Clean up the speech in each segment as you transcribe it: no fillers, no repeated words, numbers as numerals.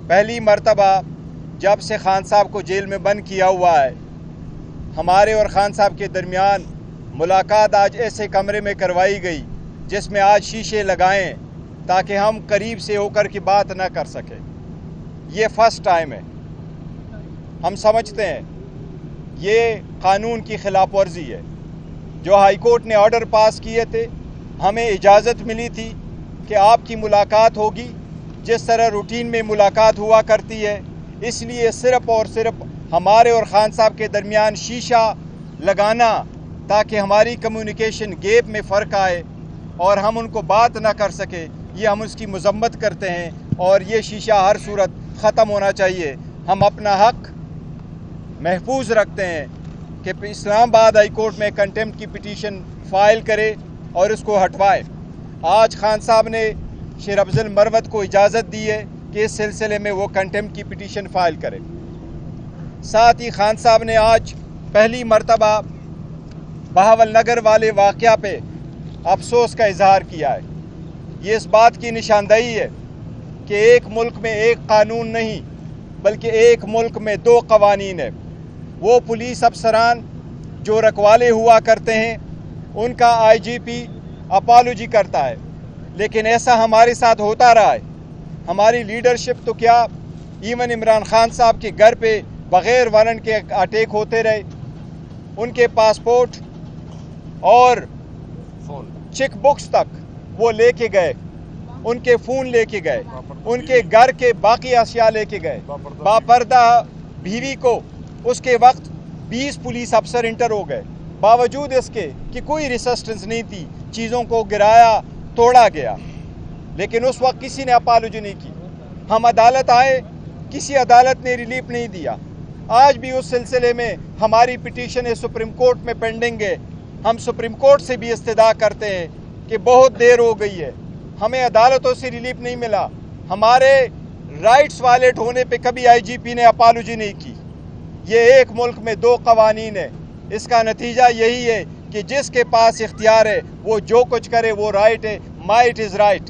پہلی مرتبہ جب سے خان صاحب کو جیل میں بند کیا ہوا ہے، ہمارے اور خان صاحب کے درمیان ملاقات آج ایسے کمرے میں کروائی گئی جس میں آج شیشے لگائیں تاکہ ہم قریب سے ہو کر کے بات نہ کر سکیں۔ یہ فرسٹ ٹائم ہے۔ ہم سمجھتے ہیں یہ قانون کی خلاف ورزی ہے۔ جو ہائی کورٹ نے آرڈر پاس کیے تھے، ہمیں اجازت ملی تھی کہ آپ کی ملاقات ہوگی جس طرح روٹین میں ملاقات ہوا کرتی ہے، اس لیے صرف اور صرف ہمارے اور خان صاحب کے درمیان شیشہ لگانا تاکہ ہماری کمیونیکیشن گیپ میں فرق آئے اور ہم ان کو بات نہ کر سکے، یہ ہم اس کی مذمت کرتے ہیں اور یہ شیشہ ہر صورت ختم ہونا چاہیے۔ ہم اپنا حق محفوظ رکھتے ہیں کہ اسلام آباد ہائی کورٹ میں کنٹیمپٹ کی پٹیشن فائل کرے اور اس کو ہٹوائے۔ آج خان صاحب نے شیر افضل مروت کو اجازت دی ہے کہ اس سلسلے میں وہ کنٹیمپٹ کی پٹیشن فائل کرے۔ ساتھ ہی خان صاحب نے آج پہلی مرتبہ بہاول نگر والے واقعہ پہ افسوس کا اظہار کیا ہے۔ یہ اس بات کی نشاندہی ہے کہ ایک ملک میں ایک قانون نہیں بلکہ ایک ملک میں دو قوانین ہیں۔ وہ پولیس افسران جو رکھوالے ہوا کرتے ہیں ان کا آئی جی پی اپالوجی کرتا ہے، لیکن ایسا ہمارے ساتھ ہوتا رہا ہے۔ ہماری لیڈرشپ تو کیا، ایون عمران خان صاحب کے گھر پہ بغیر وارنٹ کے اٹیک ہوتے رہے، ان کے پاسپورٹ اور چیک بکس تک وہ لے کے گئے، ان کے فون لے کے گئے، ان کے گھر کے باقی اشیاء لے کے گئے۔ باپردہ بیوی کو اس کے وقت 20 پولیس افسر انٹر ہو گئے، باوجود اس کے کہ کوئی ریسسٹنس نہیں تھی، چیزوں کو گرایا توڑا گیا، لیکن اس وقت کسی نے اپالوجی نہیں کی۔ ہم عدالت آئے، کسی عدالت نے ریلیف نہیں دیا۔ آج بھی اس سلسلے میں ہماری پٹیشن سپریم کورٹ میں پینڈنگ ہے۔ ہم سپریم کورٹ سے بھی استدعا کرتے ہیں کہ بہت دیر ہو گئی ہے، ہمیں عدالتوں سے ریلیف نہیں ملا، ہمارے رائٹس وائلیٹ ہونے پہ کبھی آئی جی پی نے اپالوجی نہیں کی۔ یہ ایک ملک میں دو قوانین ہے، اس کا نتیجہ یہی ہے کہ جس کے پاس اختیار ہے وہ جو کچھ کرے وہ رائٹ ہے، مائٹ از رائٹ۔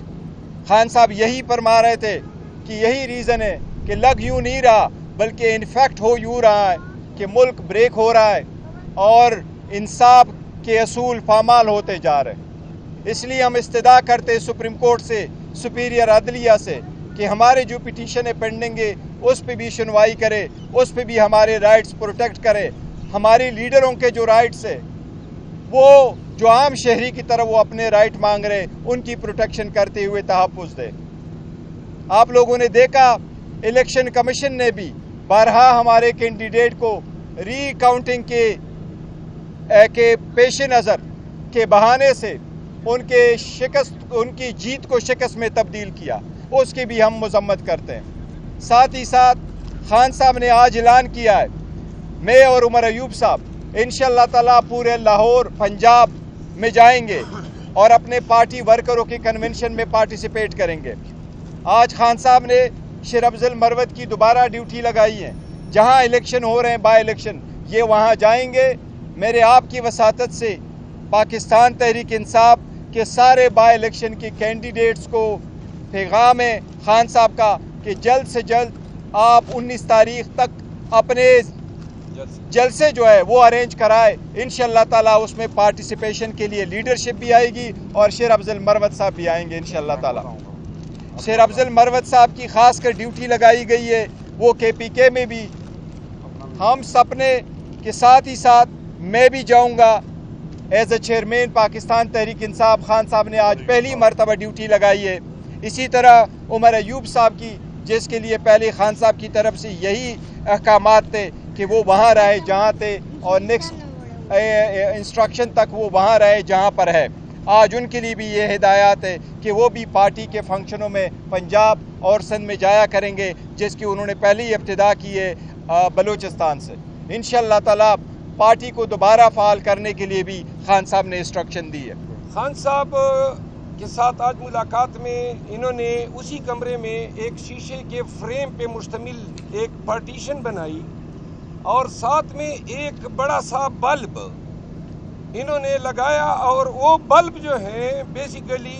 خان صاحب یہی فرما رہے تھے کہ یہی ریزن ہے کہ لگ یوں نہیں رہا بلکہ انفیکٹ ہو یوں رہا ہے کہ ملک بریک ہو رہا ہے اور انصاف کے اصول پامال ہوتے جا رہے ہیں۔ اس لیے ہم استدعا کرتے ہیں سپریم کورٹ سے، سپیریئر عدلیہ سے، کہ ہمارے جو پٹیشن پینڈنگ ہے اس پہ بھی سنوائی کرے، اس پہ بھی ہمارے رائٹس پروٹیکٹ کرے۔ ہماری لیڈروں کے جو رائٹس ہیں وہ جو عام شہری کی طرح وہ اپنے رائٹ مانگ رہے ان کی پروٹیکشن کرتے ہوئے تحفظ دے۔ آپ لوگوں نے دیکھا الیکشن کمیشن نے بھی بارہا ہمارے کینڈیڈیٹ کو ری کاؤنٹنگ کے پیش نظر کے بہانے سے ان کی جیت کو شکست میں تبدیل کیا، اس کی بھی ہم مذمت کرتے ہیں۔ ساتھ ہی ساتھ خان صاحب نے آج اعلان کیا ہے، میں اور عمر ایوب صاحب انشاءاللہ تعالیٰ پورے لاہور پنجاب میں جائیں گے اور اپنے پارٹی ورکروں کی کنونشن میں پارٹیسپیٹ کریں گے۔ آج خان صاحب نے شیر افضل مروت کی دوبارہ ڈیوٹی لگائی ہے، جہاں الیکشن ہو رہے ہیں بائی الیکشن، یہ وہاں جائیں گے۔ میرے آپ کی وساطت سے پاکستان تحریک انصاف کے سارے بائی الیکشن کے کینڈیڈیٹس کو پیغام ہے خان صاحب کا کہ جلد سے جلد آپ 19 تاریخ تک اپنے جلسے جو ہے وہ ارینج کرائے۔ انشاءاللہ تعالیٰ اس میں پارٹیسپیشن کے لیے لیڈرشپ بھی آئے گی اور شیر افضل مروت صاحب بھی آئیں گے انشاءاللہ تعالیٰ۔ شیر افضل مروت صاحب کی خاص کر ڈیوٹی لگائی گئی ہے، وہ کے پی کے میں بھی ہم سپنے کے ساتھ ہی ساتھ میں بھی جاؤں گا as a chairman Pakistan Tehreek Insaf. Khan صاحب نے آج پہلی مرتبہ ڈیوٹی لگائی ہے۔ اسی طرح عمر ایوب صاحب کی، جس کے لیے پہلے خان صاحب کی طرف سے یہی احکامات تھے کہ وہ وہاں رہے جہاں تھے اور نیکسٹ انسٹرکشن تک وہ وہاں رہے جہاں پر ہے۔ آج ان کے لیے بھی یہ ہدایات ہے کہ وہ بھی پارٹی کے فنکشنوں میں پنجاب اور سندھ میں جایا کریں گے، جس کی انہوں نے پہلی ابتدا کی ہے بلوچستان سے۔ انشاءاللہ تعالیٰ پارٹی کو دوبارہ فعال کرنے کے لیے بھی خان صاحب نے انسٹرکشن دی ہے۔ خان صاحب کے ساتھ آج ملاقات میں انہوں نے اسی کمرے میں ایک شیشے کے فریم پہ مشتمل ایک پارٹیشن بنائی اور ساتھ میں ایک بڑا سا بلب انہوں نے لگایا، اور وہ بلب جو ہے بیسیکلی